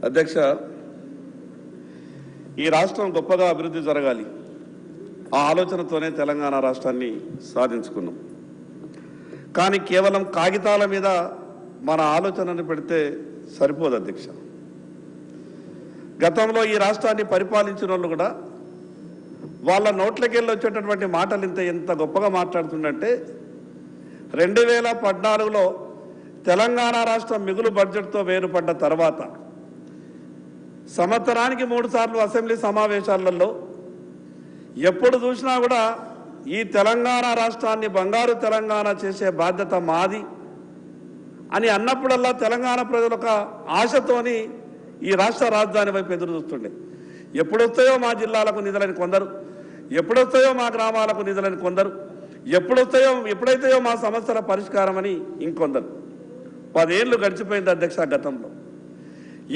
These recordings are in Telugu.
అధ్యక్ష, ఈ రాష్ట్రం గొప్పగా అభివృద్ధి జరగాలి, ఆ ఆలోచనతోనే తెలంగాణ రాష్ట్రాన్ని సాధించుకున్నాం. కానీ కేవలం కాగితాల మీద మన ఆలోచనను పెడితే సరిపోదు అధ్యక్ష. గతంలో ఈ రాష్ట్రాన్ని పరిపాలించిన వాళ్ళు కూడా వాళ్ళ నోట్లకెళ్ళి వచ్చేటటువంటి మాటలు ఎంత గొప్పగా మాట్లాడుతుందంటే 2014లో తెలంగాణ రాష్ట్రం మిగులు బడ్జెట్తో వేరుపడ్డ తర్వాత సంవత్సరానికి 3 సార్లు అసెంబ్లీ సమావేశాలలో ఎప్పుడు చూసినా కూడా ఈ తెలంగాణ రాష్ట్రాన్ని బంగారు తెలంగాణ చేసే బాధ్యత మాది అని అన్నప్పుడల్లా తెలంగాణ ప్రజలు ఒక ఆశతోని ఈ రాష్ట్ర రాజధాని వైపు ఎదురు చూస్తుండే. ఎప్పుడొస్తాయో మా జిల్లాలకు నిధులని కొందరు, ఎప్పుడొస్తాయో మా గ్రామాలకు నిధులని కొందరు, ఎప్పుడైతాయో మా సమస్యల పరిష్కారం అని ఇంకొందరు. 10 ఏళ్ళు గడిచిపోయింది అధ్యక్ష. గతంలో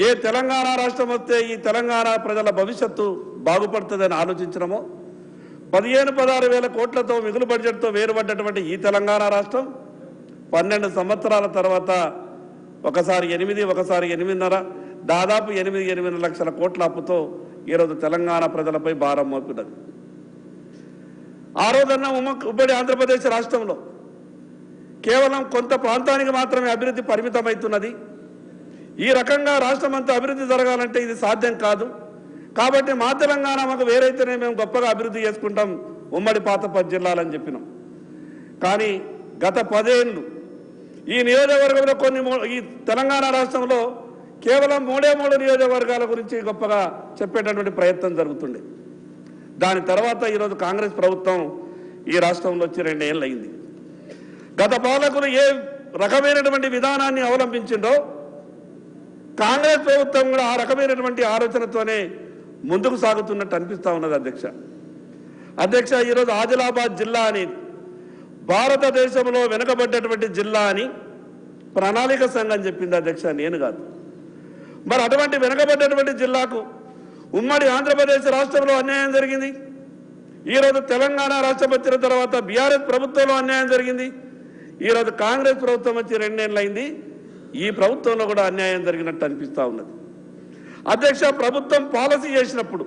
ఏ తెలంగాణ రాష్ట్రం వస్తే ఈ తెలంగాణ ప్రజల భవిష్యత్తు బాగుపడుతుందని ఆలోచించడమో 15-16 వేల కోట్లతో మిగులు బడ్జెట్తో వేరుపడ్డటువంటి ఈ తెలంగాణ రాష్ట్రం 12 సంవత్సరాల తర్వాత ఒకసారి 8, ఒకసారి 8.5, దాదాపు 8 లక్షల కోట్ల అప్పుతో ఈరోజు తెలంగాణ ప్రజలపై భారం మోపుతున్నది. ఆ రోజున్న ఉమ్మడి ఆంధ్రప్రదేశ్ రాష్ట్రంలో కేవలం కొంత ప్రాంతానికి మాత్రమే అభివృద్ధి పరిమితమవుతున్నది. ఈ రకంగా రాష్ట్రం అంతా అభివృద్ధి జరగాలంటే ఇది సాధ్యం కాదు. కాబట్టి మా తెలంగాణ మాకు వేరైతేనే మేము గొప్పగా అభివృద్ధి చేసుకుంటాం ఉమ్మడి పాత 10 జిల్లాలని చెప్పినాం. కానీ గత 10 ఏళ్ళు ఈ నియోజకవర్గంలో ఈ తెలంగాణ రాష్ట్రంలో కేవలం 3 నియోజకవర్గాల గురించి గొప్పగా చెప్పేటటువంటి ప్రయత్నం జరుగుతుండే. దాని తర్వాత ఈరోజు కాంగ్రెస్ ప్రభుత్వం ఈ రాష్ట్రంలో వచ్చి 2 ఏళ్ళు అయింది. గత పాలకులు ఏ రకమైనటువంటి విధానాన్ని అవలంబించిందో కాంగ్రెస్ ప్రభుత్వం కూడా ఆ రకమైనటువంటి ఆలోచనతోనే ముందుకు సాగుతున్నట్టు అనిపిస్తూ ఉన్నది అధ్యక్ష. ఈరోజు ఆదిలాబాద్ జిల్లా అని భారతదేశంలో వెనుకబడ్డటువంటి జిల్లా అని ప్రణాళిక సంఘం చెప్పింది అధ్యక్ష, నేను కాదు. మరి అటువంటి వెనుకబడ్డటువంటి జిల్లాకు ఉమ్మడి ఆంధ్రప్రదేశ్ రాష్ట్రంలో అన్యాయం జరిగింది. ఈరోజు తెలంగాణ రాష్ట్రం వచ్చిన తర్వాత బీఆర్ఎస్ ప్రభుత్వంలో అన్యాయం జరిగింది. ఈరోజు కాంగ్రెస్ ప్రభుత్వం వచ్చి 2 ఏళ్ళు అయింది. ఈ ప్రభుత్వంలో కూడా అన్యాయం జరిగినట్టు అనిపిస్తూ ఉన్నది అధ్యక్ష. ప్రభుత్వం పాలసీ చేసినప్పుడు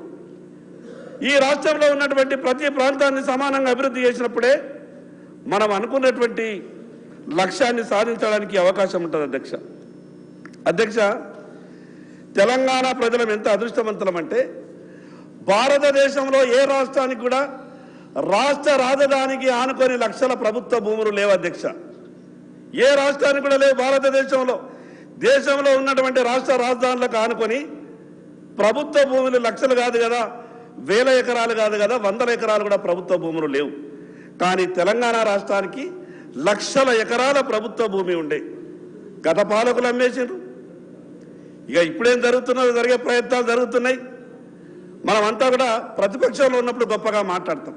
ఈ రాష్ట్రంలో ఉన్నటువంటి ప్రతి ప్రాంతాన్ని సమానంగా అభివృద్ధి చేసినప్పుడే మనం అనుకున్నటువంటి లక్ష్యాన్ని సాధించడానికి అవకాశం ఉంటుంది అధ్యక్ష. తెలంగాణ ప్రజలం ఎంత అదృష్టవంతులమంటే భారతదేశంలో ఏ రాష్ట్రానికి కూడా రాష్ట్ర రాజధానికి ఆనుకొని లక్షల ప్రభుత్వ భూములు లేవు అధ్యక్ష. ఏ రాష్ట్రానికి కూడా లేవు భారతదేశంలో. దేశంలో ఉన్నటువంటి రాష్ట్ర రాజధానులకు ఆనుకొని ప్రభుత్వ భూములు లక్షలు కాదు కదా, 1000 ఎకరాలు కాదు కదా, 100 ఎకరాలు కూడా ప్రభుత్వ భూములు లేవు. కానీ తెలంగాణ రాష్ట్రానికి లక్షల ఎకరాల ప్రభుత్వ భూమి ఉండే. గత పాలకులు అమ్మేసారు. ఇక ఇప్పుడేం జరుగుతున్నదో జరిగే ప్రయత్నాలు జరుగుతున్నాయి. మనమంతా కూడా ప్రతిపక్షంలో ఉన్నప్పుడు గొప్పగా మాట్లాడతాం.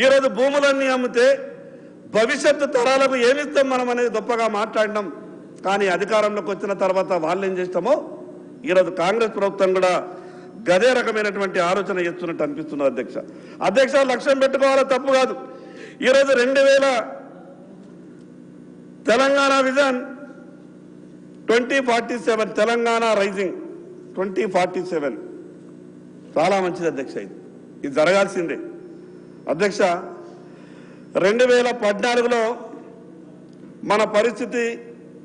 ఈరోజు భూములన్నీ అమ్మితే భవిష్యత్తు తరాలకు ఏమిస్తాం మనం అనేది గొప్పగా మాట్లాడినాం. కానీ అధికారంలోకి వచ్చిన తర్వాత వాళ్ళు ఏం చేస్తామో ఈరోజు కాంగ్రెస్ ప్రభుత్వం కూడా గదే రకమైనటువంటి ఆలోచన చేస్తున్నట్టు అనిపిస్తున్నది అధ్యక్ష. లక్ష్యం పెట్టుకోవాలో తప్పు కాదు. ఈరోజు 2000 తెలంగాణ విజన్ 2047 తెలంగాణ రైజింగ్ 2047 చాలా మంచిది అధ్యక్ష. ఇది జరగాల్సిందే అధ్యక్ష. 2014లో మన పరిస్థితి,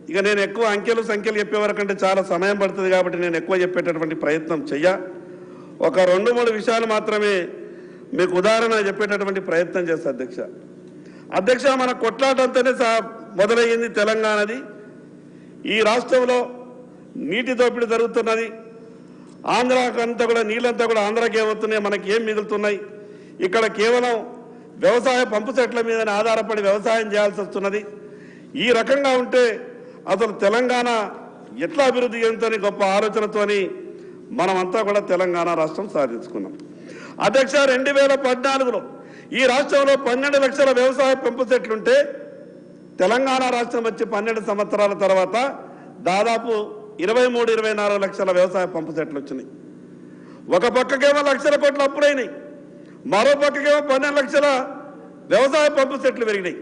ఇక నేను ఎక్కువ సంఖ్యలు చెప్పేవరకంటే చాలా సమయం పడుతుంది కాబట్టి నేను ఎక్కువ చెప్పేటటువంటి ప్రయత్నం ఒక 2-3 విషయాలు మాత్రమే మీకు ఉదాహరణ చెప్పేటటువంటి ప్రయత్నం చేస్తా అధ్యక్ష. మన కొట్లాటంతోనే మొదలయ్యింది తెలంగాణది. ఈ రాష్ట్రంలో నీటి దోపిడీ జరుగుతున్నది. ఆంధ్రాకంతా కూడా నీళ్ళంతా కూడా ఆంధ్రాకి ఏమవుతున్నాయి, మనకి ఏం మిగులుతున్నాయి. ఇక్కడ కేవలం వ్యవసాయ పంపు సెట్ల మీద ఆధారపడి వ్యవసాయం చేయాల్సి వస్తున్నది. ఈ రకంగా ఉంటే అసలు తెలంగాణ ఎట్లా అభివృద్ధి చెందుతుంది గొప్ప ఆలోచనతోని మనమంతా కూడా తెలంగాణ రాష్ట్రం సాధించుకున్నాం అధ్యక్ష. 2014లో ఈ రాష్ట్రంలో 12 లక్షల వ్యవసాయ పంపు సెట్లుంటే తెలంగాణ రాష్ట్రం వచ్చి 12 సంవత్సరాల తర్వాత దాదాపు 23-24 లక్షల వ్యవసాయ పంపు సెట్లు వచ్చినాయి. ఒక పక్కకేమో లక్షల కోట్ల అప్పులైనాయి, మరో పక్కకేమో 12 లక్షల వ్యవసాయ పంపు సెట్లు పెరిగినాయి.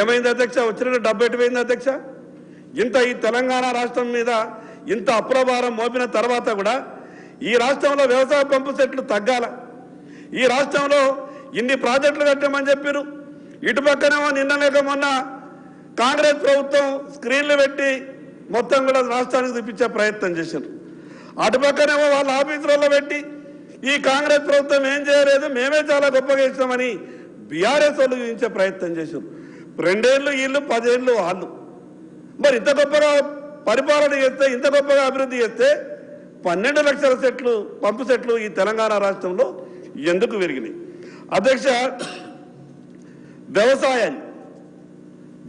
ఏమైంది అధ్యక్ష? వచ్చిన డబ్బు ఎటు పోయింది అధ్యక్ష? ఇంత ఈ తెలంగాణ రాష్ట్రం మీద ఇంత అప్రభారం మోపిన తర్వాత కూడా ఈ రాష్ట్రంలో వ్యవసాయ పంపు సెట్లు తగ్గాల, ఈ రాష్ట్రంలో ఇన్ని ప్రాజెక్టులు కట్టామని చెప్పారు. ఇటుపక్కనేమో నిన్న లేక మొన్న కాంగ్రెస్ ప్రభుత్వం స్క్రీన్లు పెట్టి మొత్తం కూడా రాష్ట్రానికి చూపించే ప్రయత్నం చేశారు. అటుపక్కనేమో వాళ్ళ ఆఫీసులలో పెట్టి ఈ కాంగ్రెస్ ప్రభుత్వం ఏం చేయలేదు, మేమే చాలా గొప్పగా ఇచ్చామని బీఆర్ఎస్ వాళ్ళు చూపించే ప్రయత్నం చేశారు. 2 ఏళ్ళు వీళ్ళు, 10 ఏళ్ళు వాళ్ళు. మరి ఇంత గొప్పగా పరిపాలన చేస్తే, ఇంత గొప్పగా అభివృద్ధి చేస్తే 12 లక్షల సెట్లు పంపు సెట్లు ఈ తెలంగాణ రాష్ట్రంలో ఎందుకు పెరిగినాయి? అధ్యక్ష,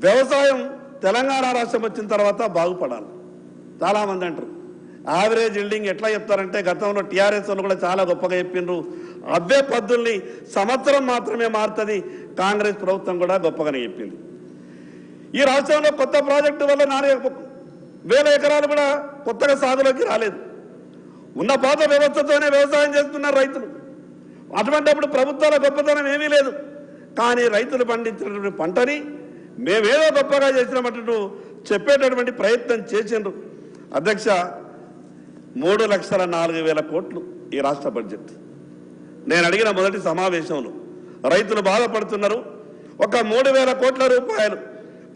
వ్యవసాయం తెలంగాణ రాష్ట్రం వచ్చిన తర్వాత బాగుపడాలి. చాలామంది అంటారు యావరేజ్ ఇల్డింగ్ ఎట్లా చెప్తారంటే, గతంలో టీఆర్ఎస్ వాళ్ళు కూడా చాలా గొప్పగా చెప్పిండ్రు. అవే పద్ధతుల్ని సంవత్సరం మాత్రమే మారుతుంది, కాంగ్రెస్ ప్రభుత్వం కూడా గొప్పగానే చెప్పింది. ఈ రాష్ట్రంలో కొత్త ప్రాజెక్టు వల్ల 4,000 ఎకరాలు కూడా కొత్తగా సాగులోకి రాలేదు. ఉన్న పాత వ్యవస్థతోనే వ్యవసాయం చేస్తున్నారు రైతులు. అటువంటిప్పుడు ప్రభుత్వాల గొప్పతనం ఏమీ లేదు. కానీ రైతులు పండించినటువంటి పంటని మేమేదో గొప్పగా చేసినామంటూ చెప్పేటటువంటి ప్రయత్నం చేసిండ్రు. అధ్యక్ష, 3,04,000 కోట్లు ఈ రాష్ట్ర బడ్జెట్. నేను అడిగిన మొదటి సమావేశంలో రైతులు బాధపడుతున్నారు. ఒక 3,000 కోట్ల రూపాయలు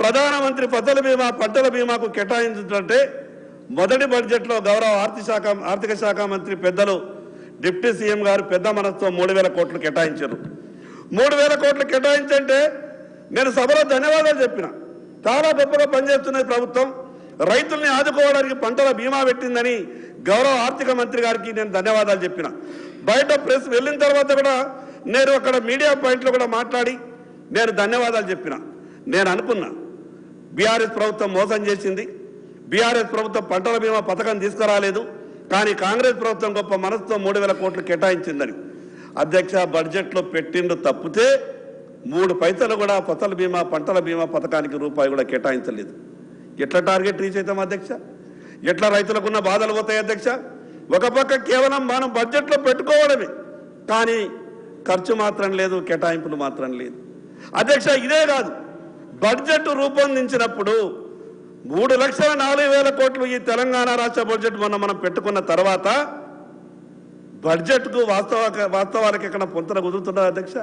ప్రధానమంత్రి ఫసల్ బీమా పంటల బీమాకు కేటాయించుంటే మొదటి బడ్జెట్లో గౌరవ ఆర్థిక శాఖ మంత్రి పెద్దలు డిప్యూటీ సీఎం గారు పెద్ద మనసుతో 3,000 కోట్లు కేటాయించారు. 3,000 కోట్లు కేటాయించంటే నేను సభలో ధన్యవాదాలు చెప్పిన. చాలా గొప్పగా పనిచేస్తున్నది ప్రభుత్వం, రైతుల్ని ఆదుకోవడానికి పంటల బీమా పెట్టిందని గౌరవ ఆర్థిక మంత్రి గారికి నేను ధన్యవాదాలు చెప్పిన. బయట ప్రెస్ వెళ్ళిన తర్వాత కూడా నేను అక్కడ మీడియా పాయింట్లో కూడా మాట్లాడి నేను ధన్యవాదాలు చెప్పిన. నేను అనుకున్నా బీఆర్ఎస్ ప్రభుత్వం మోసం చేసింది, బీఆర్ఎస్ ప్రభుత్వం పంటల బీమా పథకం తీసుకురాలేదు, కానీ కాంగ్రెస్ ప్రభుత్వం గొప్ప మనసుతో 3,000 కోట్లు కేటాయించిందని. అధ్యక్ష, బడ్జెట్లో పెట్టిండు తప్పితే 3 పైసలు కూడా ఫసల్ బీమా పంటల బీమా పథకానికి రూపాయి కూడా కేటాయించలేదు. ఎట్లా టార్గెట్ రీచ్ అవుతాం అధ్యక్ష? ఎట్లా రైతులకున్న బాధలు పోతాయి అధ్యక్ష? ఒక పక్క కేవలం మనం బడ్జెట్లో పెట్టుకోవడమే, కానీ ఖర్చు మాత్రం లేదు, కేటాయింపులు మాత్రం లేదు. అధ్యక్ష, ఇదే కాదు, బడ్జెట్ రూపొందించినప్పుడు 3,04,000 కోట్లు ఈ తెలంగాణ రాష్ట్ర బడ్జెట్ మనం పెట్టుకున్న తర్వాత బడ్జెట్కు వాస్తవాలకు ఎక్కడ పొంతన కుదురుతున్నారు అధ్యక్ష?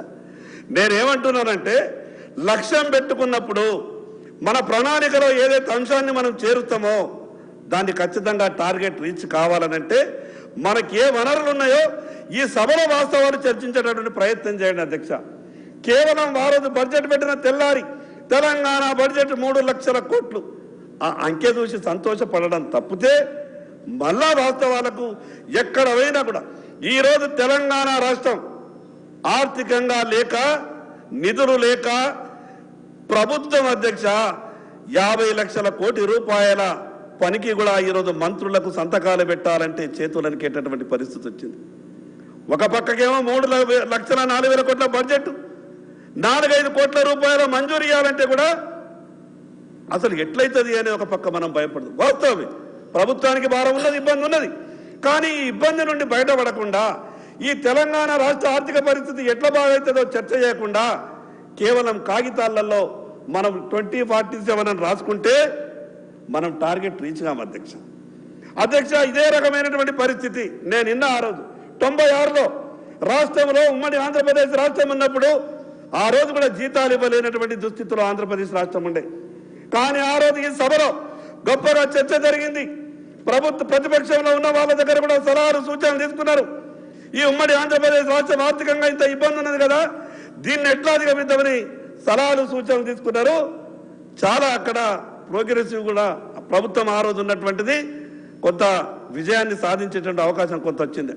నేనేమంటున్నానంటే, లక్ష్యం పెట్టుకున్నప్పుడు మన ప్రణాళికలో ఏదైతే అంశాన్ని మనం చేరుస్తామో దాన్ని ఖచ్చితంగా టార్గెట్ రీచ్ కావాలనంటే మనకి ఏ వనరులు ఉన్నాయో ఈ సభలో వాస్తవాలు చర్చించేటటువంటి ప్రయత్నం చేయండి అధ్యక్ష. కేవలం వారు బడ్జెట్ పెట్టిన తెల్లారి తెలంగాణ బడ్జెట్ 3 లక్షల కోట్లు ఆ అంకె చూసి సంతోషపడడం తప్పితే మళ్ళా వాస్తవాలకు ఎక్కడ పోయినా కూడా ఈరోజు తెలంగాణ రాష్ట్రం ఆర్థికంగా లేక, నిధులు లేక ప్రభుత్వం అధ్యక్ష 50 లక్షల కోటి రూపాయల పనికి కూడా ఈరోజు మంత్రులకు సంతకాలు పెట్టాలంటే చేతులనికేటటువంటి పరిస్థితి వచ్చింది. ఒక పక్కకేమో 3,04,000 కోట్ల బడ్జెట్, 4-5 కోట్ల రూపాయల మంజూరు ఇవ్వాలంటే కూడా అసలు ఎట్లయితుంది అని ఒక పక్క మనం భయపడదు. వాస్తవమే, ప్రభుత్వానికి భారం ఉన్నది, ఇబ్బంది ఉన్నది. కానీ ఈ ఇబ్బంది నుండి బయటపడకుండా ఈ తెలంగాణ రాష్ట్ర ఆర్థిక పరిస్థితి ఎట్లా బాగవుతుందో చర్చ చేయకుండా కేవలం కాగితాలలో మనం 2047 అని రాసుకుంటే మనం టార్గెట్ రీచ్ కాము అధ్యక్ష. ఇదే రకమైనటువంటి పరిస్థితి నేను నిన్న ఆ రోజు 96లో రాష్ట్రంలో ఉమ్మడి ఆంధ్రప్రదేశ్ రాష్ట్రం ఉన్నప్పుడు ఆ రోజు కూడా జీతాలు ఇవ్వలేనటువంటి దుస్థితిలో ఆంధ్రప్రదేశ్ రాష్ట్రం ఉండే. కానీ ఆ రోజు ఈ సభలో గొప్పగా చర్చ జరిగింది. ప్రతిపక్షంలో ఉన్న వాళ్ళ దగ్గర కూడా సలహాలు సూచనలు తీసుకున్నారు. ఈ ఉమ్మడి ఆంధ్రప్రదేశ్ రాష్ట్రం ఆర్థికంగా ఇంత ఇబ్బంది ఉన్నది కదా, దీన్ని ఎట్లా అధిగమిద్దామని సలహాలు సూచనలు తీసుకున్నారు. చాలా అక్కడ ప్రోగ్రెసివ్ కూడా ప్రభుత్వం ఆ రోజు ఉన్నటువంటిది కొంత విజయాన్ని సాధించేటువంటి అవకాశం కొంత వచ్చింది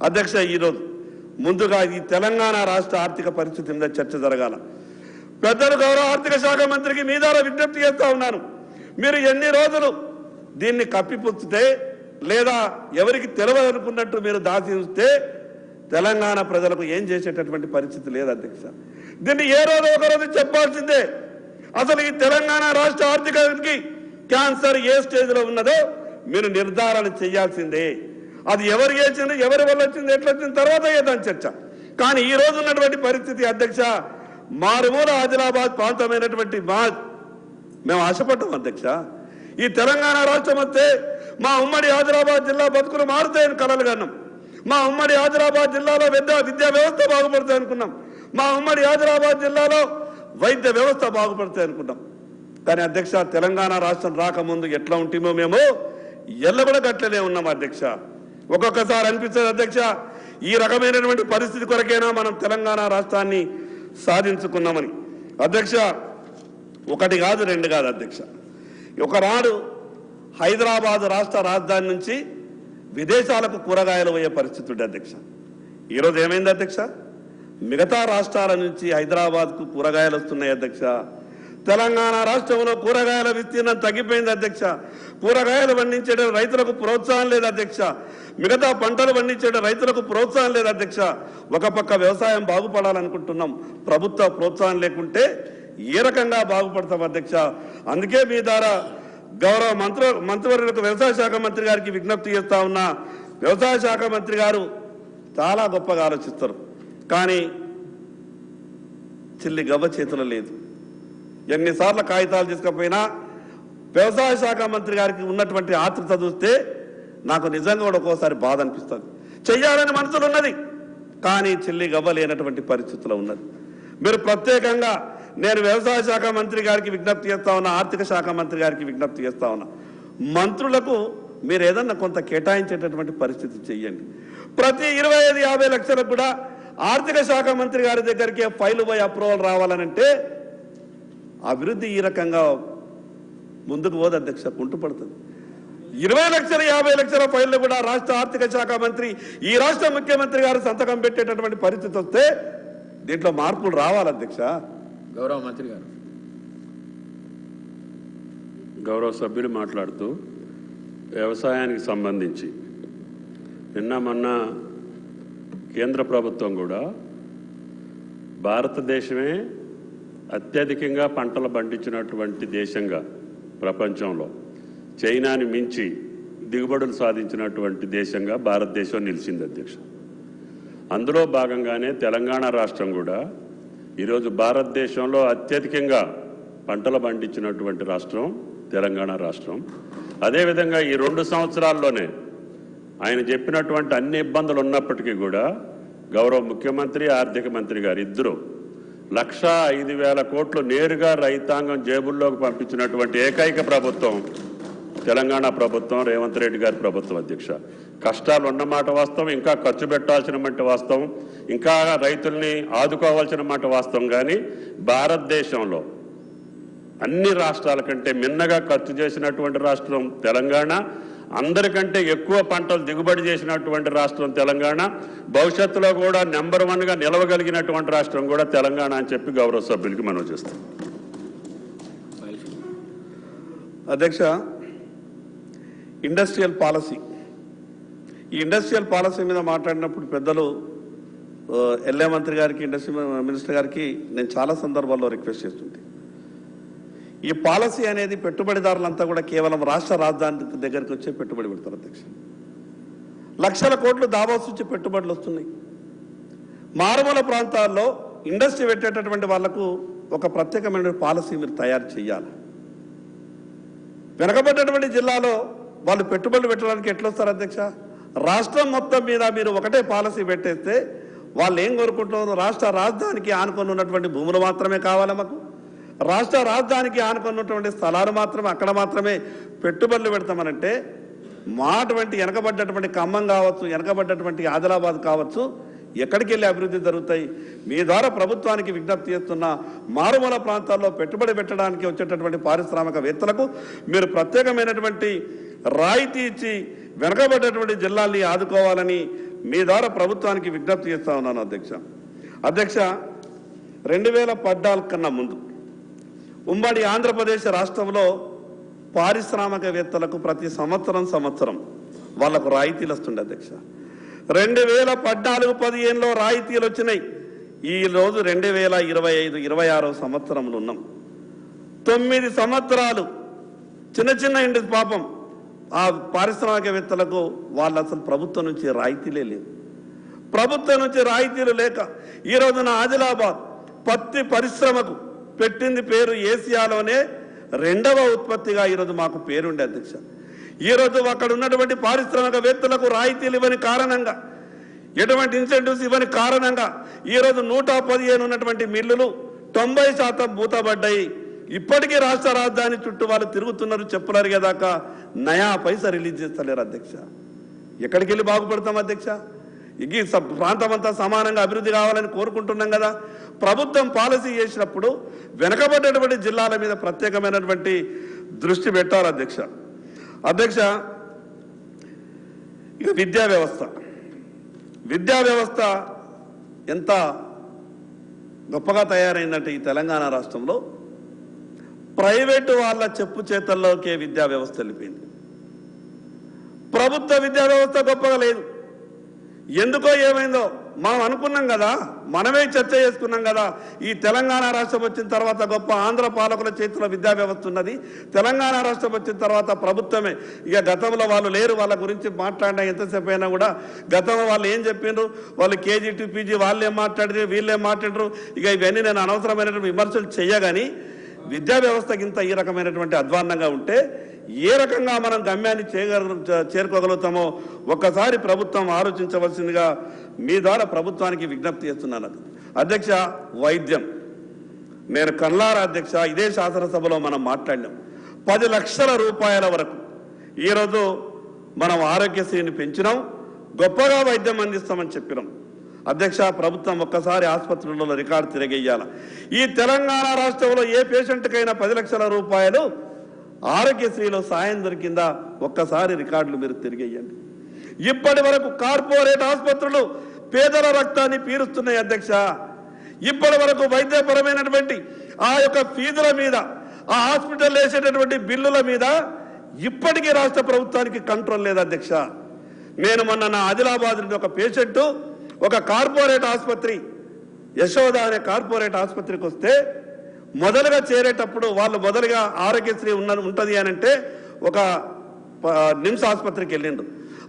అధ్యక్ష. ఈరోజు ముందుగా ఈ తెలంగాణ రాష్ట్ర ఆర్థిక పరిస్థితి మీద చర్చ జరగాల. పెద్దలు గౌరవ ఆర్థిక శాఖ మంత్రికి మీ ద్వారా విజ్ఞప్తి చేస్తా ఉన్నాను, మీరు ఎన్ని రోజులు దీన్ని కప్పిపుచ్చితే లేదా ఎవరికి తెలియదనుకున్నట్టు మీరు దాచి ఉంచితే తెలంగాణ ప్రజలకు ఏం చేసేటటువంటి పరిస్థితి లేదు అధ్యక్ష. దీన్ని ఏ రోజు ఒకరోజు చెప్పాల్సిందే. అసలు ఈ తెలంగాణ రాష్ట్ర ఆర్థికానికి క్యాన్సర్ ఏ స్టేజ్లో ఉన్నదో మీరు నిర్ధారణ చేయాల్సిందే. అది ఎవరు చేసింది, ఎవరి వల్ల వచ్చింది, ఎట్లా వచ్చిన తర్వాత ఏదని చర్చ. కానీ ఈ రోజు ఉన్నటువంటి పరిస్థితి అధ్యక్ష, మారుమూల ఆదిలాబాద్ ప్రాంతమైనటువంటి మేము ఆశపడ్డాం అధ్యక్ష. ఈ తెలంగాణ రాష్ట్రం వస్తే మా ఉమ్మడి ఆదిలాబాద్ జిల్లా బతుకులు మారుతాయని కలలు కన్నాం. మా ఉమ్మడి ఆదిలాబాద్ జిల్లాలో విద్యా వ్యవస్థ బాగుపడుతుంది అనుకున్నాం. మా ఉమ్మడి ఆదిలాబాద్ జిల్లాలో వైద్య వ్యవస్థ బాగుపడుతుంది అనుకున్నాం. కానీ అధ్యక్ష, తెలంగాణ రాష్ట్రం రాకముందు ఎట్లా ఉంటేమో మేము ఎల్లబడ గట్లనే ఉన్నాం అధ్యక్ష. ఒక్కొక్కసారి అనిపిస్తుంది అధ్యక్ష, ఈ రకమైనటువంటి పరిస్థితి కొరకైనా మనం తెలంగాణ రాష్ట్రాన్ని సాధించుకున్నామని. అధ్యక్ష, ఒకటి కాదు రెండు కాదు అధ్యక్ష. ఒకనాడు హైదరాబాద్ రాష్ట్ర రాజధాని నుంచి విదేశాలకు కూరగాయలు పోయే పరిస్థితి ఉండే అధ్యక్ష. ఈరోజు ఏమైంది అధ్యక్ష? మిగతా రాష్ట్రాల నుంచి హైదరాబాద్కు కూరగాయలు వస్తున్నాయి అధ్యక్ష. తెలంగాణ రాష్ట్రంలో కూరగాయల విస్తీర్ణం తగ్గిపోయింది అధ్యక్ష. కూరగాయలు పండించే రైతులకు ప్రోత్సాహం లేదు అధ్యక్ష. మిగతా పంటలు పండించే రైతులకు ప్రోత్సాహం లేదు అధ్యక్ష. ఒక పక్క వ్యవసాయం బాగుపడాలనుకుంటున్నాం, ప్రభుత్వ ప్రోత్సాహం లేకుంటే ఏ రకంగా బాగుపడతాం అధ్యక్ష. అందుకే మీ ద్వారా గౌరవ మంత్రివర్యులకు వ్యవసాయ శాఖ మంత్రి గారికి విజ్ఞప్తి చేస్తా ఉన్నా. వ్యవసాయ శాఖ మంత్రి గారు చాలా గొప్పగా ఆలోచిస్తారు, కానీ చిల్లి గవ్వ చేతులు లేదు. ఎన్నిసార్లు కాగితాలు తీసుకపోయినా వ్యవసాయ శాఖ మంత్రి గారికి ఉన్నటువంటి ఆతృత చూస్తే నాకు నిజంగా కూడా ఒక్కోసారి బాధ అనిపిస్తుంది. చెయ్యాలని మనసులో ఉన్నది, కానీ చిల్లి గవ్వ లేనటువంటి పరిస్థితుల్లో ఉన్నది. మీరు ప్రత్యేకంగా నేను వ్యవసాయ శాఖ మంత్రి గారికి విజ్ఞప్తి చేస్తా ఉన్నా, ఆర్థిక శాఖ మంత్రి గారికి విజ్ఞప్తి చేస్తా ఉన్నా, మంత్రులకు మీరు ఏదన్నా కొంత కేటాయించేటటువంటి పరిస్థితి చెయ్యండి. ప్రతి 25-50 లక్షలకు కూడా ఆర్థిక శాఖ మంత్రి గారి దగ్గరికి ఫైలు పోయి అప్రూవల్ రావాలనంటే అభివృద్ధి ఈ రకంగా ముందుకు పోదు అధ్యక్ష, కుంటుపడుతుంది. 20 లక్షల 50 లక్షల ఫైళ్లు కూడా రాష్ట్ర ఆర్థిక శాఖ మంత్రి, ఈ రాష్ట్ర ముఖ్యమంత్రి గారు సంతకం పెట్టేటటువంటి పరిస్థితి వస్తే దీంట్లో మార్పులు రావాలి అధ్యక్ష. గౌరవ మంత్రి గారు. గౌరవ సభ్యులు మాట్లాడుతూ వ్యవసాయానికి సంబంధించి నిన్న మొన్న కేంద్ర ప్రభుత్వం కూడా భారతదేశమే అత్యధికంగా పంటలు పండించినటువంటి దేశంగా ప్రపంచంలో చైనాని మించి దిగుబడులు సాధించినటువంటి దేశంగా భారతదేశం నిలిచింది అధ్యక్ష. అందులో భాగంగానే తెలంగాణ రాష్ట్రం కూడా ఈరోజు భారతదేశంలో అత్యధికంగా పంటలు పండించినటువంటి రాష్ట్రం తెలంగాణ రాష్ట్రం. అదేవిధంగా ఈ 2 సంవత్సరాల్లోనే ఆయన చెప్పినటువంటి అన్ని ఇబ్బందులు ఉన్నప్పటికీ కూడా గౌరవ ముఖ్యమంత్రి, ఆర్థిక మంత్రి గారు ఇద్దరు 1,05,000 కోట్లు నేరుగా రైతాంగం జేబుల్లోకి పంపించినటువంటి ఏకైక ప్రభుత్వం తెలంగాణ ప్రభుత్వం, రేవంత్ రెడ్డి గారి ప్రభుత్వం అధ్యక్ష. కష్టాలు ఉన్నమాట వాస్తవం, ఇంకా ఖర్చు పెట్టాల్సిన మాట వాస్తవం, ఇంకా రైతుల్ని ఆదుకోవాల్సిన మాట వాస్తవం. కానీ భారతదేశంలో అన్ని రాష్ట్రాల కంటే మిన్నగా ఖర్చు చేసినటువంటి రాష్ట్రం తెలంగాణ, అందరికంటే ఎక్కువ పంటలు దిగుబడి చేసినటువంటి రాష్ట్రం తెలంగాణ, భవిష్యత్తులో కూడా నెంబర్ 1గా నిలవగలిగినటువంటి రాష్ట్రం కూడా తెలంగాణ అని చెప్పి గౌరవ సభ్యులకి మనవి చేస్తాం. అధ్యక్ష, ఇండస్ట్రియల్ పాలసీ, ఈ ఇండస్ట్రియల్ పాలసీ మీద మాట్లాడినప్పుడు పెద్దలు ఎల్ఏ మంత్రి గారికి, ఇండస్ట్రీ మినిస్టర్ గారికి నేను చాలా సందర్భాల్లో రిక్వెస్ట్ చేస్తుంటే, ఈ పాలసీ అనేది పెట్టుబడిదారులంతా కూడా కేవలం రాష్ట్ర రాజధాని దగ్గరికి వచ్చే పెట్టుబడి పెడతారు అధ్యక్ష. లక్షల కోట్లు దావాసు వచ్చి పెట్టుబడులు వస్తున్నాయి. మారుమూల ప్రాంతాల్లో ఇండస్ట్రీ పెట్టేటటువంటి వాళ్లకు ఒక ప్రత్యేకమైన పాలసీ మీరు తయారు చేయాలి. వెనకబడ్డటువంటి జిల్లాలో వాళ్ళు పెట్టుబడులు పెట్టడానికి ఎట్లొస్తారు అధ్యక్ష? రాష్ట్రం మొత్తం మీద మీరు ఒకటే పాలసీ పెట్టేస్తే వాళ్ళు ఏం కోరుకుంటున్నారు? రాష్ట్ర రాజధానికి ఆనుకొని ఉన్నటువంటి భూములు మాత్రమే కావాలి మాకు, రాష్ట్ర రాజధానికి ఆనుకున్నటువంటి స్థలాలు మాత్రమే, అక్కడ మాత్రమే పెట్టుబడులు పెడతామనంటే మా అటువంటి వెనకబడ్డటువంటి ఖమ్మం కావచ్చు, వెనకబడ్డటువంటి ఆదిలాబాద్ కావచ్చు, ఎక్కడికి వెళ్ళి అభివృద్ధి జరుగుతాయి? మీ ద్వారా ప్రభుత్వానికి విజ్ఞప్తి చేస్తున్న మారుమూల ప్రాంతాల్లో పెట్టుబడి పెట్టడానికి వచ్చేటటువంటి పారిశ్రామికవేత్తలకు మీరు ప్రత్యేకమైనటువంటి రాయితీ ఇచ్చి వెనకబడ్డటువంటి జిల్లాల్ని ఆదుకోవాలని మీ ద్వారా ప్రభుత్వానికి విజ్ఞప్తి చేస్తా ఉన్నాను అధ్యక్ష. అధ్యక్ష, 2014 కన్నా ముందు ఉమ్మడి ఆంధ్రప్రదేశ్ రాష్ట్రంలో పారిశ్రామికవేత్తలకు ప్రతి సంవత్సరం వాళ్లకు రాయితీలు వస్తుండే అధ్యక్ష. 2014-15లో రాయితీలు వచ్చినాయి. ఈరోజు 2025-26 సంవత్సరంలో ఉన్నాం. 9 సంవత్సరాలు చిన్న ఇంటి పాపం ఆ పారిశ్రామికవేత్తలకు వాళ్ళు అసలు ప్రభుత్వం నుంచి రాయితీలే లేవు. ప్రభుత్వం నుంచి రాయితీలు లేక ఈరోజున ఆదిలాబాద్ పత్తి పరిశ్రమకు పెట్టింది పేరు ఏసియాలోనే రెండవ ఉత్పత్తిగా ఈరోజు మాకు పేరుండే అధ్యక్ష. ఈరోజు అక్కడ ఉన్నటువంటి పారిశ్రామికవేత్తలకు రాయితీలు ఇవ్వని కారణంగా, ఎటువంటి ఇన్సెంటివ్స్ ఇవ్వని కారణంగా ఈరోజు 115 ఉన్నటువంటి మిల్లులు 90% మూతబడ్డాయి. ఇప్పటికీ రాష్ట్ర రాజధాని చుట్టూ వాళ్ళు తిరుగుతున్నారు, చెప్పులు అరిగేదాకా నయా పైసా రిలీజ్ చేస్తలేరు అధ్యక్ష. ఎక్కడికి వెళ్ళి బాగుపడతాం అధ్యక్ష? ఈ ప్రాంతం అంతా సమానంగా అభివృద్ధి కావాలని కోరుకుంటున్నాం కదా. ప్రభుత్వం పాలసీ చేసినప్పుడు వెనకబడ్డటువంటి జిల్లాల మీద ప్రత్యేకమైనటువంటి దృష్టి పెట్టాలి అధ్యక్ష. అధ్యక్ష, ఇక విద్యా వ్యవస్థ ఎంత గొప్పగా తయారైందంటే ఈ తెలంగాణ రాష్ట్రంలో ప్రైవేటు వాళ్ళ చెప్పు చేతల్లోకే విద్యా వ్యవస్థ వెళ్ళిపోయింది. ప్రభుత్వ విద్యా వ్యవస్థ గొప్పగా లేదు. ఎందుకో ఏమైందో మనం అనుకున్నాం కదా, మనమే చర్చ చేసుకున్నాం కదా. ఈ తెలంగాణ రాష్ట్రం వచ్చిన తర్వాత గొప్ప ఆంధ్ర పాలకుల చేతిలో విద్యా వ్యవస్థ ఉన్నది, తెలంగాణ రాష్ట్రం వచ్చిన తర్వాత ప్రభుత్వమే. ఇక గతంలో వాళ్ళు లేరు, వాళ్ళ గురించి మాట్లాడినా ఎంతసేపు అయినా కూడా గతంలో వాళ్ళు ఏం చెప్పిండ్రు, వాళ్ళు కేజీ టు పీజీ వాళ్ళేం మాట్లాడినారు, వీళ్ళేం మాట్లాడరు. ఇక ఇవన్నీ నేను అనవసరమైనటువంటి విమర్శలు చేయగాని విద్యా వ్యవస్థకి ఇంత ఈ రకమైనటువంటి అధ్వాన్నంగా ఉంటే ఏ రకంగా మనం గమ్యాన్ని చేరుకోగలుగుతామో ఒక్కసారి ప్రభుత్వం ఆలోచించవలసిందిగా మీ ద్వారా ప్రభుత్వానికి విజ్ఞప్తి చేస్తున్నాను అధ్యక్ష. వైద్యం నేను కల్లారా అధ్యక్ష, ఇదే శాసనసభలో మనం మాట్లాడినాం. 10 లక్షల రూపాయల వరకు ఈరోజు మనం ఆరోగ్యశ్రీని పెంచినాం, గొప్పగా వైద్యం అందిస్తామని చెప్పినాం అధ్యక్ష. ప్రభుత్వం ఒక్కసారి ఆసుపత్రులలో రికార్డు తిరగేయాలి. ఈ తెలంగాణ రాష్ట్రంలో ఏ పేషెంట్కైనా 10 లక్షల రూపాయలు ఆరోగ్యశ్రీలో సాయం దొరికిందా ఒక్కసారి రికార్డులు మీరు తిరిగేయండి. ఇప్పటి వరకు కార్పొరేట్ ఆసుపత్రులు పేదల రక్తాన్ని పీరుస్తున్నాయి అధ్యక్ష. ఇప్పటి వరకు వైద్యపరమైనటువంటి ఆ యొక్క ఫీజుల మీద, ఆ హాస్పిటల్ వేసేటటువంటి బిల్లుల మీద ఇప్పటికీ రాష్ట్ర ప్రభుత్వానికి కంట్రోల్ లేదు అధ్యక్ష. నేను మొన్న నా ఆదిలాబాద్ నుండి ఒక పేషెంట్ ఒక కార్పొరేట్ ఆసుపత్రి, యశోద అనే కార్పొరేట్ ఆసుపత్రికి వస్తే మొదలుగా చేరేటప్పుడు వాళ్ళు మొదలుగా ఆరోగ్యశ్రీ ఉంటుంది అని అంటే ఒక నిమ్స్ ఆసుపత్రికి వెళ్ళిండ్రు.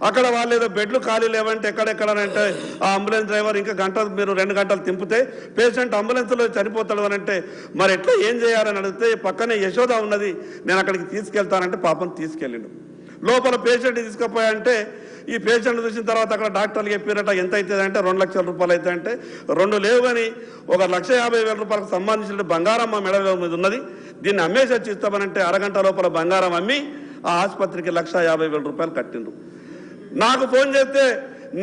అక్కడ వాళ్ళు ఏదో బెడ్లు ఖాళీ లేవంటే ఎక్కడెక్కడనంటే ఆ అంబులెన్స్ డ్రైవర్ ఇంకా మీరు 2 గంటలు తింపితే పేషెంట్ అంబులెన్స్లో చనిపోతాడు అని అంటే మరి ఎట్లా ఏం చేయాలని అడిగితే పక్కనే యశోద ఉన్నది, నేను అక్కడికి తీసుకెళ్తానంటే పాపం తీసుకెళ్ళిండు. లోపల పేషెంట్ తీసుకుపోయాయంటే ఈ పేషెంట్ చూసిన తర్వాత అక్కడ డాక్టర్లు చెప్పారట ఎంత అవుతుంది అంటే 2 లక్షల రూపాయలు అవుతాయి అంటే 2 లేవు కానీ 1,50,000 రూపాయలకు సంబంధించిన బంగారం మా మెడ మీద ఉన్నది, దీన్ని అమ్మేసి వచ్చి ఇస్తామనంటే అరగంట లోపల బంగారం అమ్మి ఆ ఆసుపత్రికి 1,50,000 రూపాయలు కట్టిండ్రు. నాకు ఫోన్ చేస్తే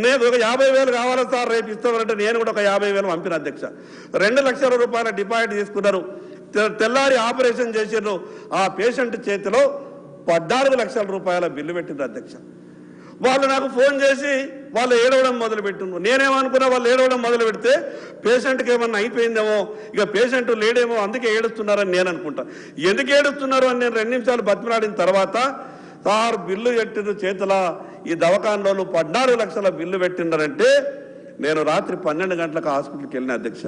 నేను ఒక 50,000 కావాలా సార్ రేపు ఇస్తామంటే నేను కూడా ఒక 50,000 పంపిన అధ్యక్ష. 2 లక్షల రూపాయల డిపాజిట్ తీసుకున్నారు. తెల్లారి ఆపరేషన్ చేసిండ్రు. ఆ పేషెంట్ చేతిలో 14 లక్షల రూపాయల బిల్లు పెట్టిండ్రు అధ్యక్ష. వాళ్ళు నాకు ఫోన్ చేసి వాళ్ళు ఏడవడం మొదలుపెట్టిండ్రు. నేనేమనుకున్నా వాళ్ళు ఏడవడం మొదలు పెడితే పేషెంట్కి ఏమన్నా అయిపోయిందేమో, ఇక పేషెంట్ లేడేమో అందుకే ఏడుస్తున్నారని నేను అనుకుంటా. ఎందుకు ఏడుస్తున్నారు అని నేను 2 నిమిషాలు బతిమలాడిన తర్వాత సార్ బిల్లు పెట్టిన చేతుల ఈ దవాఖానలో 14 లక్షల బిల్లు పెట్టిండారంటే నేను రాత్రి 12 గంటలకు హాస్పిటల్కి వెళ్ళిన అధ్యక్ష.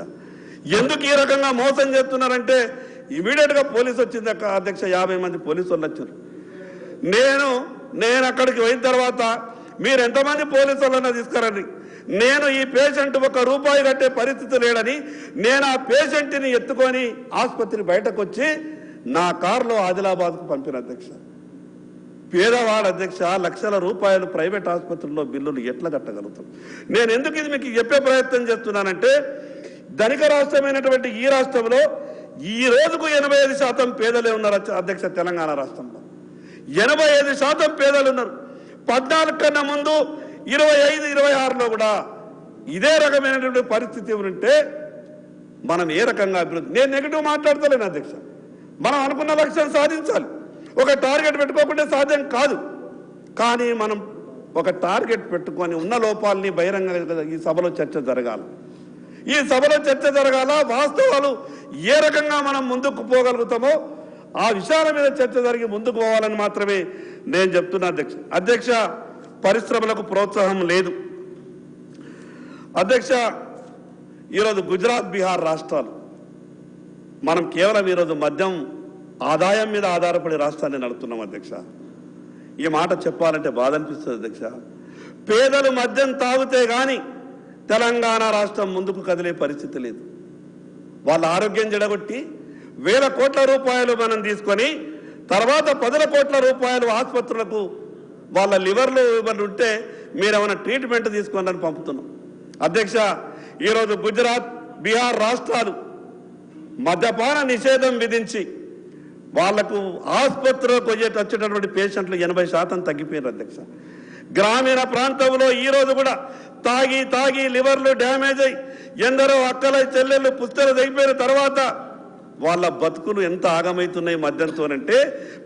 ఎందుకు ఈ రకంగా మోసం చేస్తున్నారంటే ఇమీడియట్గా పోలీసు వచ్చింది అధ్యక్ష. 50 మంది పోలీసు వాళ్ళు వచ్చారు. నేను అక్కడికి పోయిన తర్వాత మీరు ఎంతమంది పోలీసు వాళ్ళన్నా తీసుకురండి, నేను ఈ పేషెంట్ 1 రూపాయి కట్టే పరిస్థితి లేడని నేను ఆ పేషెంట్ని ఎత్తుకొని ఆసుపత్రి బయటకు వచ్చి నా కారులో ఆదిలాబాద్కు పంపిన అధ్యక్ష. పేదవాడు అధ్యక్ష, లక్షల రూపాయలు ప్రైవేట్ ఆసుపత్రుల్లో బిల్లులు ఎట్లా కట్టగలుగుతాం? నేను ఎందుకు ఇది మీకు చెప్పే ప్రయత్నం చేస్తున్నానంటే ధనిక రాష్ట్రమైనటువంటి ఈ రాష్ట్రంలో ఈ రోజుకు 85% పేదలే ఉన్నారు అధ్యక్ష. తెలంగాణ రాష్ట్రంలో 85% పేదలు ఉన్నారు. 14 కన్నా ముందు 25, 26లో కూడా ఇదే రకమైనటువంటి పరిస్థితి ఉంటే మనం ఏ రకంగా అభివృద్ధి, నేను నెగిటివ్ మాట్లాడతలేను అధ్యక్ష. మనం అనుకున్న లక్ష్యం సాధించాలి. ఒక టార్గెట్ పెట్టుకోకుండా సాధ్యం కాదు. కానీ మనం ఒక టార్గెట్ పెట్టుకొని ఉన్న లోపాలని బహిరంగ ఈ సభలో చర్చ జరగాలి. ఈ సభలో చర్చ జరగాల. వాస్తవాలు ఏ రకంగా మనం ముందుకు పోగలుగుతామో ఆ విషయాల మీద చర్చ జరిగి ముందుకు పోవాలని మాత్రమే నేను చెప్తున్నా అధ్యక్ష. పరిశ్రమలకు ప్రోత్సాహం లేదు అధ్యక్ష. ఈరోజు గుజరాత్, బీహార్ రాష్ట్రాలు మనం కేవలం ఈరోజు మద్యం ఆదాయం మీద ఆధారపడి రాష్ట్రాన్ని నడుపుతున్నాం అధ్యక్ష. ఈ మాట చెప్పాలంటే బాధ అనిపిస్తుంది అధ్యక్ష. పేదలు మద్యం తాగితే కానీ తెలంగాణ రాష్ట్రం ముందుకు కదిలే పరిస్థితి లేదు. వాళ్ళ ఆరోగ్యం చెడగొట్టి వేల కోట్ల రూపాయలు మనం తీసుకొని తర్వాత 10 కోట్ల రూపాయలు ఆసుపత్రులకు వాళ్ళ లివర్లు ఇవన్నీ ఉంటే మీరు ఏమైనా ట్రీట్మెంట్ తీసుకోండి పంపుతున్నాం. అధ్యక్ష, ఈరోజు గుజరాత్, బీహార్ రాష్ట్రాలు మద్యపాన నిషేధం విధించి వాళ్లకు ఆసుపత్రులకు వచ్చేటటువంటి పేషెంట్లు 80% తగ్గిపోయారు అధ్యక్ష. గ్రామీణ ప్రాంతంలో ఈరోజు కూడా తాగి లివర్లు డ్యామేజ్ అయ్యి ఎందరో అక్కల చెల్లెళ్ళు పుస్తలు తెగిపోయిన తర్వాత వాళ్ళ బతుకులు ఎంత ఆగమవుతున్నాయి మద్యంతోనంటే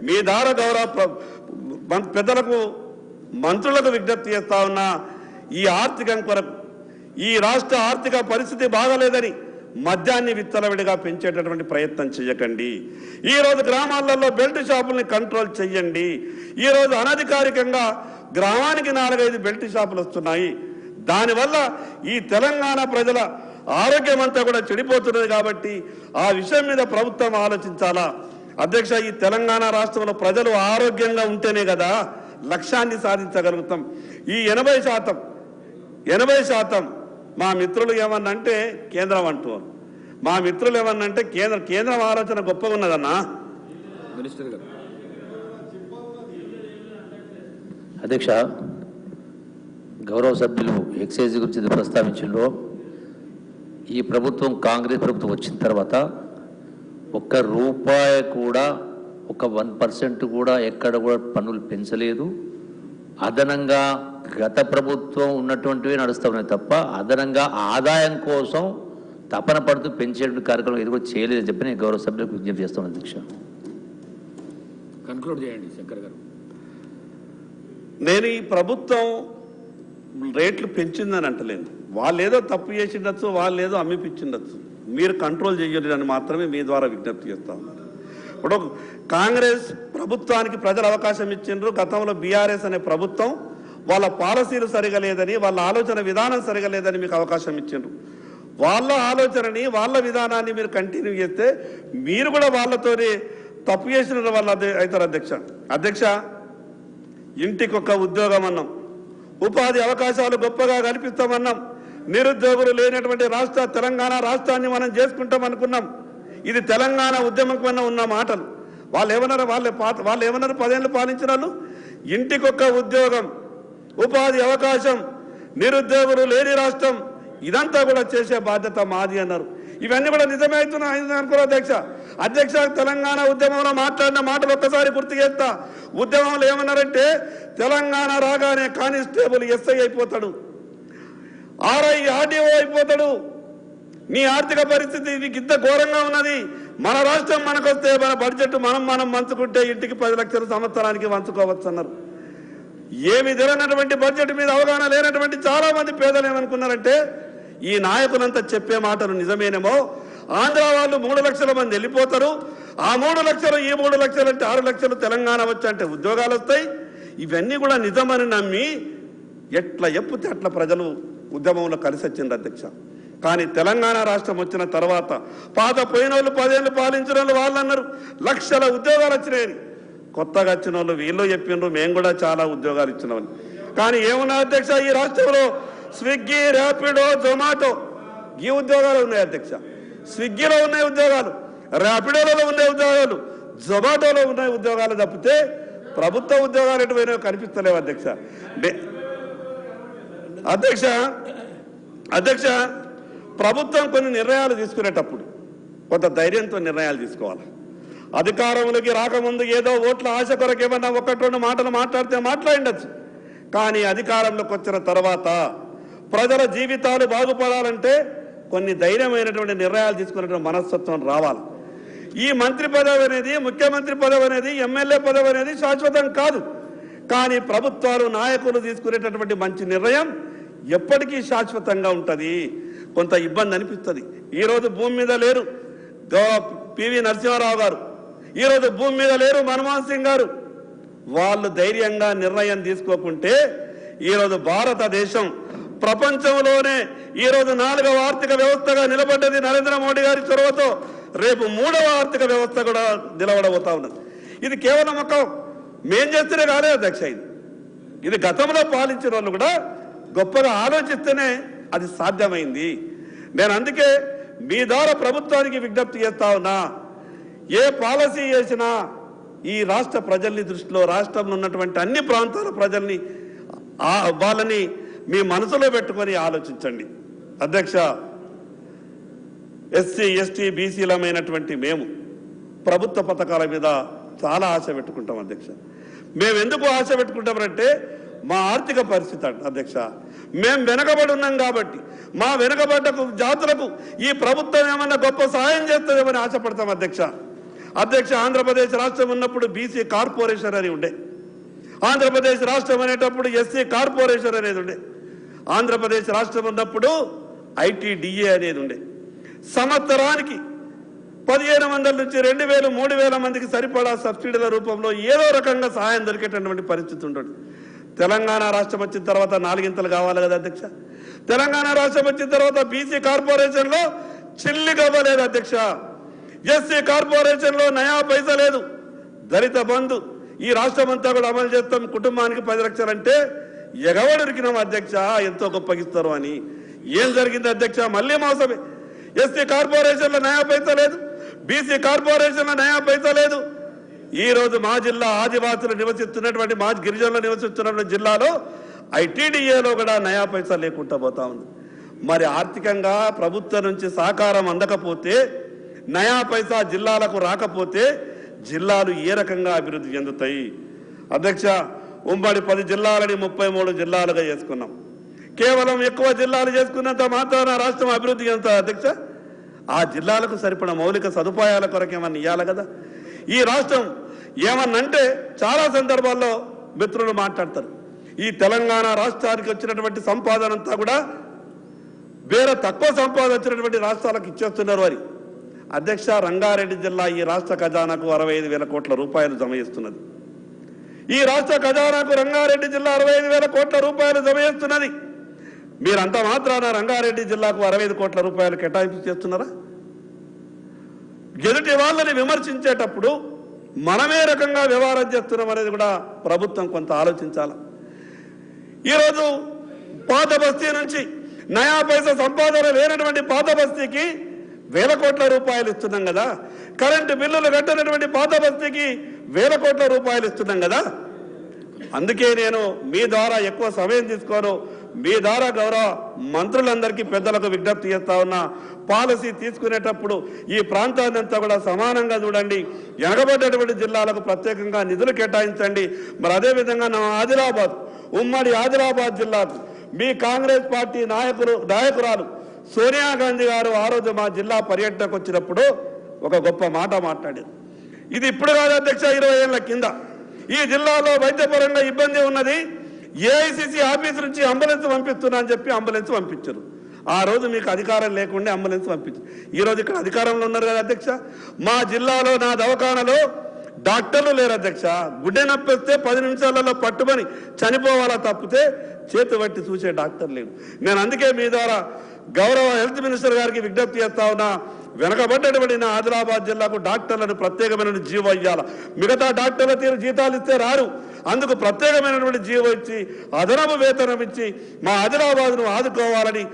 మీ ద్వారా గౌరవ పెద్దలకు మంత్రులకు విజ్ఞప్తి చేస్తా ఉన్నా, ఈ ఆర్థికం కొరకు ఈ రాష్ట్ర ఆర్థిక పరిస్థితి బాగలేదని మద్యాన్ని విత్తలవిడిగా పెంచేటటువంటి ప్రయత్నం చేయకండి. ఈరోజు గ్రామాలలో బెల్ట్ షాపుల్ని కంట్రోల్ చెయ్యండి. ఈరోజు అనధికారికంగా గ్రామానికి 4-5 బెల్ట్ షాపులు వస్తున్నాయి. దానివల్ల ఈ తెలంగాణ ప్రజల ఆరోగ్యం అంతా కూడా చెడిపోతున్నది. కాబట్టి ఆ విషయం మీద ప్రభుత్వం ఆలోచించాలా. అధ్యక్ష, ఈ తెలంగాణ రాష్ట్రంలో ప్రజలు ఆరోగ్యంగా ఉంటేనే కదా లక్ష్యాన్ని సాధించగలుగుతాం. ఈ 80% మా మిత్రులు ఏమన్నంటే కేంద్రం అంటున్నారు, మా మిత్రులు ఏమన్నంటే కేంద్రం ఆలోచన గొప్పగా ఉన్నదన్నా. మినిస్టర్ గారు. అధ్యక్ష, గౌరవ సభ్యులు ఎక్సైజ్ గురించి ప్రస్తావించిండ్రో, ఈ ప్రభుత్వం కాంగ్రెస్ ప్రభుత్వం వచ్చిన తర్వాత ₹1 కూడా 1% కూడా ఎక్కడ కూడా పన్నులు పెంచలేదు. అదనంగా గత ప్రభుత్వం ఉన్నటువంటివి నడుస్తూ ఉన్నాయి తప్ప అదనంగా ఆదాయం కోసం తపన పడుతూ పెంచే కార్యక్రమం ఇది కూడా చేయలేదని చెప్పి నేను గౌరవ సభ్యులకు విజ్ఞప్తి చేస్తాను. అధ్యక్ష, కన్క్లూడ్ చేయండి శంకర్ గారు. నేను ఈ ప్రభుత్వం రేట్లు పెంచిందని అంటలేను. వాళ్ళు ఏదో తప్పు చేసిండొచ్చు, వాళ్ళు ఏదో అమ్మిపించిండొచ్చు, మీరు కంట్రోల్ చేయలేదు అని మాత్రమే మీ ద్వారా విజ్ఞప్తి చేస్తా ఉన్నారు. ఇప్పుడు కాంగ్రెస్ ప్రభుత్వానికి ప్రజలు అవకాశం ఇచ్చిండ్రు. గతంలో బీఆర్ఎస్ అనే ప్రభుత్వం వాళ్ళ పాలసీలు సరిగా లేదని, వాళ్ళ ఆలోచన విధానం సరిగా లేదని మీకు అవకాశం ఇచ్చిండ్రు. వాళ్ళ ఆలోచనని వాళ్ళ విధానాన్ని మీరు కంటిన్యూ చేస్తే మీరు కూడా వాళ్ళతోనే తప్పు చేసిన వాళ్ళు అవుతారు. అధ్యక్ష, ఇంటికొక ఉద్యోగం అన్నాం, ఉపాధి అవకాశాలు గొప్పగా కల్పిస్తామన్నాం, నిరుద్యోగులు లేనటువంటి తెలంగాణ రాష్ట్రాన్ని మనం చేసుకుంటాం అనుకున్నాం. ఇది తెలంగాణ ఉద్యమం కన్నా ఉన్న మాటలు. వాళ్ళు ఏమన్నారు 10 ఏళ్ళు పాలించిన వాళ్ళు ఇంటికొక ఉద్యోగం, ఉపాధి అవకాశం, నిరుద్యోగులు లేని రాష్ట్రం, ఇదంతా కూడా చేసే బాధ్యత మాది అన్నారు. ఇవన్నీ కూడా నిజమే అవుతున్నాయి అనుకో అధ్యక్ష. తెలంగాణ ఉద్యమంలో మాట్లాడిన మాటలు ఒక్కసారి గుర్తు చేస్తా. ఉద్యమంలో ఏమన్నారంటే తెలంగాణ రాగానే కానిస్టేబుల్ ఎస్ఐ అయిపోతాడు, ఆర్ఐ ఆర్డీఓ అయిపోతాడు, నీ ఆర్థిక పరిస్థితి నీకు ఇంత ఘోరంగా ఉన్నది, మన రాష్ట్రం మనకొస్తే మన బడ్జెట్ మనం పంచుకుంటే ఇంటికి 10 లక్షలు సంవత్సరానికి పంచుకోవచ్చు అన్నారు. ఏమి తెలియనటువంటి బడ్జెట్ మీద అవగాహన లేనటువంటి చాలా మంది పేదలు ఏమనుకున్నారంటే ఈ నాయకులంతా చెప్పే మాటలు నిజమేనేమో, ఆంధ్ర వాళ్ళు 3 లక్షల మంది వెళ్ళిపోతారు, ఆ 3 లక్షలు ఈ 3 లక్షలు అంటే 6 లక్షలు తెలంగాణ వచ్చి అంటే ఉద్యోగాలు వస్తాయి, ఇవన్నీ కూడా నిజమని నమ్మి ఎట్లా ఎప్పితే అట్లా ప్రజలు ఉద్యమంలో కలిసి వచ్చింది అధ్యక్ష. కానీ తెలంగాణ రాష్ట్రం వచ్చిన తర్వాత పాత పోయిన వాళ్ళు 10 ఏళ్ళు పాలించిన వాళ్ళు అన్నారు లక్షల ఉద్యోగాలు వచ్చినాయని. కొత్తగా వచ్చిన వాళ్ళు వీళ్ళు చెప్పినారు మేము కూడా చాలా ఉద్యోగాలు ఇచ్చినామని. కానీ ఏమన్నా అధ్యక్ష, ఈ రాష్ట్రంలో స్విగ్గీ, ర్యాపిడో, జొమాటో ఈ ఉద్యోగాలు ఉన్నాయి అధ్యక్ష. స్విగ్గీలో ఉన్నాయి ఉద్యోగాలు, ర్యాపిడోలో ఉన్నాయి ఉద్యోగాలు, జొమాటోలో ఉన్నాయి ఉద్యోగాలు తప్పితే ప్రభుత్వ ఉద్యోగాలు ఎటువైనా కనిపిస్తలేవు అధ్యక్ష. అధ్యక్ష, ప్రభుత్వం కొన్ని నిర్ణయాలు తీసుకునేటప్పుడు కొంత ధైర్యంతో నిర్ణయాలు తీసుకోవాలి. అధికారంలోకి రాకముందు ఏదో ఓట్ల ఆశ కొరకు ఏమన్నా 1-2 మాటలు మాట్లాడితే మాట్లాడిండొచ్చు. కానీ అధికారంలోకి వచ్చిన తర్వాత ప్రజల జీవితాలు బాగుపడాలంటే కొన్ని ధైర్యమైనటువంటి నిర్ణయాలు తీసుకునేటువంటి మనస్తత్వం రావాలి. ఈ మంత్రి పదవి అనేది, ముఖ్యమంత్రి పదవి అనేది, ఎమ్మెల్యే పదవి అనేది శాశ్వతం కాదు. కానీ ప్రభుత్వాలు, నాయకులు తీసుకునేటటువంటి మంచి నిర్ణయం ఎప్పటికీ శాశ్వతంగా ఉంటుంది. కొంత ఇబ్బంది అనిపిస్తుంది. ఈరోజు భూమి మీద లేరు పివి నరసింహారావు గారు, ఈరోజు భూమి మీద లేరు మన్మోహన్ సింగ్ గారు. వాళ్ళు ధైర్యంగా నిర్ణయం తీసుకోకుంటే ఈరోజు భారతదేశం ప్రపంచంలోనే ఈరోజు 4వ ఆర్థిక వ్యవస్థగా నిలబడ్డది నరేంద్ర మోడీ గారి చొరవతో. రేపు 3వ ఆర్థిక వ్యవస్థ కూడా నిలబడబోతా ఉన్నది. ఇది కేవలం మేం చేస్తేనే కాలేదు అధ్యక్ష, ఇది గతంలో పాలించిన వాళ్ళు కూడా గొప్పగా ఆలోచిస్తేనే అది సాధ్యమైంది. నేను అందుకే మీ ద్వారా ప్రభుత్వానికి విజ్ఞప్తి చేస్తా ఉన్నా, ఏ పాలసీ చేసినా ఈ రాష్ట్ర ప్రజల్ని దృష్టిలో, రాష్ట్రంలో ఉన్నటువంటి అన్ని ప్రాంతాల ప్రజల్ని వాళ్ళని మీ మనసులో పెట్టుకొని ఆలోచించండి. అధ్యక్ష, ఎస్సీ ఎస్టీ బీసీలమైనటువంటి మేము ప్రభుత్వ పథకాల మీద చాలా ఆశ పెట్టుకుంటాం అధ్యక్ష. మేము ఎందుకు ఆశ పెట్టుకుంటామంటే మా ఆర్థిక పరిస్థితి అధ్యక్ష. మేము వెనకబడి ఉన్నాం కాబట్టి మా వెనకబడ్డ జాతులకు ఈ ప్రభుత్వం ఏమన్నా గొప్ప సహాయం చేస్తుందేమని ఆశపడతాం అధ్యక్ష. ఆంధ్రప్రదేశ్ రాష్ట్రం ఉన్నప్పుడు బీసీ కార్పొరేషన్ అని ఉండే, ఆంధ్రప్రదేశ్ రాష్ట్రం అనేటప్పుడు ఎస్సీ కార్పొరేషన్ అనేది ఉండే, ఆంధ్రప్రదేశ్ రాష్ట్రం ఉన్నప్పుడు ఐటీడీఏ అనేది ఉండే. సంవత్సరానికి 1500 నుంచి 2000, 3000 మందికి సరిపడా సబ్సిడీల రూపంలో ఏదో రకంగా సహాయం దొరికేటటువంటి పరిస్థితి ఉంటుంది. తెలంగాణ రాష్ట్రం వచ్చిన తర్వాత 4 ఇంతలు కావాలి కదా అధ్యక్ష. తెలంగాణ రాష్ట్రం వచ్చిన తర్వాత బీసీ కార్పొరేషన్లో చిల్లి కవ్వలేదు అధ్యక్ష. ఎస్సీ కార్పొరేషన్లో నయా పైసా లేదు. దళిత బంధు ఈ రాష్ట్రం అంతా కూడా అమలు చేస్తాం, కుటుంబానికి 10 లక్షలు అంటే ఎగవడికినాం అధ్యక్ష. ఎంతో గొప్పగిస్తారు అని ఏం జరిగింది అధ్యక్ష? మళ్ళీ మోసమే. ఎస్సీ కార్పొరేషన్లో నయా పైసా లేదు, బీసీ కార్పొరేషన్లో నయా పైసా లేదు. ఈ రోజు మా జిల్లా ఆదివాసులు నివసిస్తున్నటువంటి, మా గిరిజనులు నివసిస్తున్నటువంటి జిల్లాలో ఐటీడీఏలో కూడా నయా పైసా లేకుండా పోతా ఉంది. మరి ఆర్థికంగా ప్రభుత్వం నుంచి సహకారం అందకపోతే, నయా పైసా జిల్లాలకు రాకపోతే జిల్లాలు ఏ రకంగా అభివృద్ధి చెందుతాయి అధ్యక్ష? ఉమ్మడి 10 జిల్లాలని 33 జిల్లాలుగా చేసుకున్నాం. కేవలం ఎక్కువ జిల్లాలు చేసుకున్నంత మాత్రాన రాష్ట్రం అభివృద్ధి చెందుతుంది అధ్యక్ష? ఆ జిల్లాలకు సరిపడ మౌలిక సదుపాయాల కొరకు ఏమన్నా ఇవ్వాలి కదా. ఈ రాష్ట్రం ఏమన్నంటే చాలా సందర్భాల్లో మిత్రులు మాట్లాడతారు, ఈ తెలంగాణ రాష్ట్రానికి వచ్చినటువంటి సంపాదన అంతా కూడా వేరే తక్కువ సంపాదన వచ్చినటువంటి రాష్ట్రాలకు ఇచ్చేస్తున్నారు అని. అధ్యక్ష, రంగారెడ్డి జిల్లా ఈ రాష్ట్ర ఖజానాకు 65,000 కోట్ల రూపాయలు జమ చేస్తున్నది. ఈ రాష్ట్ర ఖజానాకు రంగారెడ్డి జిల్లా 65,000 కోట్ల రూపాయలు జమ చేస్తున్నది. మీరంతా మాత్రాన రంగారెడ్డి జిల్లాకు 65 కోట్ల రూపాయలు కేటాయింపు చేస్తున్నారా? ఎదుటి వాళ్ళని విమర్శించేటప్పుడు మనమే రకంగా వ్యవహారం చేస్తున్నాం అనేది కూడా ప్రభుత్వం కొంత ఆలోచించాలి. ఈరోజు పాత బస్తీ నుంచి నయా పైసా సంపాదన లేనటువంటి పాత బస్తీకి 1000 కోట్ల రూపాయలు ఇస్తున్నాం కదా. కరెంటు బిల్లులు కట్టినటువంటి పాత బస్తీకి 1000 కోట్ల రూపాయలు ఇస్తున్నాం కదా. అందుకే నేను మీ ద్వారా ఎక్కువ సమయం తీసుకోను, మీ ద్వారా గౌరవ మంత్రులందరికీ పెద్దలకు విజ్ఞప్తి చేస్తా ఉన్నా, పాలసీ తీసుకునేటప్పుడు ఈ ప్రాంతాన్ని అంతా కూడా సమానంగా చూడండి. వెనకబడ్డటువంటి జిల్లాలకు ప్రత్యేకంగా నిధులు కేటాయించండి. మరి అదేవిధంగా నా ఆదిలాబాద్, ఉమ్మడి ఆదిలాబాద్ జిల్లాకు మీ కాంగ్రెస్ పార్టీ నాయకురాలు సోనియా గాంధీ గారు ఆ రోజు మా జిల్లా పర్యటనకు వచ్చినప్పుడు ఒక గొప్ప మాట మాట్లాడారు. ఇది ఇప్పుడు కాదు అధ్యక్ష, 20 ఏళ్ల కింద ఈ జిల్లాలో వైద్యపరంగా ఇబ్బంది ఉన్నది, ఏఐసిసి ఆఫీస్ నుంచి అంబులెన్స్ పంపిస్తున్నా అని చెప్పి అంబులెన్స్ పంపించారు. ఆ రోజు మీకు అధికారం లేకుండా అంబులెన్స్ పంపించారు. ఈరోజు ఇక్కడ అధికారంలో ఉన్నారు కదా అధ్యక్ష. మా జిల్లాలో నా దవాఖానలో డాక్టర్లు లేరు అధ్యక్ష. గుడ్డె నొప్పిస్తే 10 నిమిషాలలో పట్టుబని చనిపోవాలా తప్పితే చేతి పట్టి చూసే డాక్టర్ లేడు. నేను అందుకే మీ ద్వారా గౌరవ హెల్త్ మినిస్టర్ గారికి విజ్ఞప్తి చేస్తా ఉన్నా, వెనకబడ్డటువంటి నా ఆదిలాబాద్ జిల్లాకు డాక్టర్లను ప్రత్యేకమైన జీవో ఇవ్వాలి. మిగతా డాక్టర్ల తీరు జీతాలు ఇస్తే రారు, అందుకు ప్రత్యేకమైనటువంటి జీవో ఇచ్చి అదనపు వేతనం ఇచ్చి మా ఆదిలాబాద్ను ఆదుకోవాలని